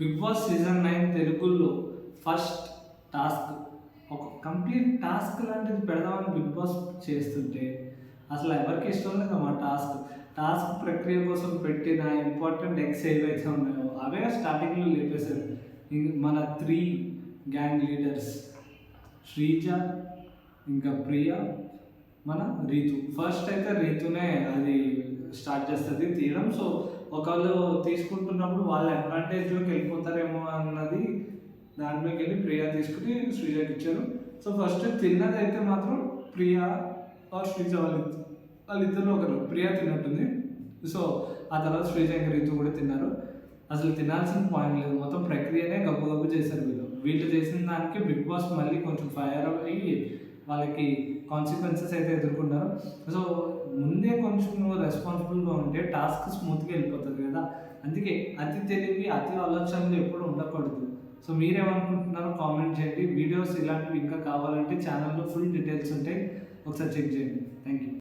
Big boss season 9 తెలుగులో first task ఒక complete task లాంటిది పెడదామని బిగ్ బాస్ చేస్తుంటే అసలు ఎవరికి ఇష్టం లేదు మా టాస్క్ ప్రక్రియ కోసం పెట్టిన ఇంపార్టెంట్ ఎక్స్ ఏవైతే ఉన్నాయో అవే స్టార్టింగ్లో లేపేశారు. మన 3 గ్యాంగ్ లీడర్స్ శ్రీజ, ఇంకా ప్రియ, మన రీతు. ఫస్ట్ అయితే రీతునే అది స్టార్ట్ చేస్తుంది తీయడం. సో ఒకళ్ళు తీసుకుంటున్నప్పుడు వాళ్ళ అడ్వాంటేజ్లోకి వెళ్ళిపోతారేమో అన్నది దాంట్లోకి వెళ్ళి ప్రియా తీసుకుని శ్రీజకి ఇచ్చారు. సో ఫస్ట్ తిన్నది అయితే మాత్రం ప్రియా ఆర్ శ్రీజ వాళ్ళిద్దరు ఒకరు. ప్రియా తిన్నట్టుంది. సో ఆ తర్వాత శ్రీజ ఇంకా రీతు కూడా తిన్నారు. అసలు తినాల్సిన పాయింట్ లేదు, మొత్తం ప్రక్రియనే గబ్బు చేశారు వీళ్ళు చేసిన దానికి బిగ్ బాస్ మళ్ళీ కొంచెం ఫైర్ అయ్యి వాళ్ళకి కాన్సిక్వెన్సెస్ అయితే ఎదుర్కొన్నారు. సో ముందే కొంచెం రెస్పాన్సిబుల్గా ఉంటే టాస్క్ స్మూత్గా వెళ్ళిపోతుంది కదా. అందుకే అతి తెలివి అతి ఆలోచనలు ఎప్పుడు ఉండకూడదు. సో మీరేమనుకుంటున్నారో కామెంట్ చేయండి. వీడియోస్ ఇలాంటివి ఇంకా కావాలంటే ఛానల్లో ఫుల్ డీటెయిల్స్ ఉంటాయి, ఒకసారి చెక్ చేయండి. Thank you.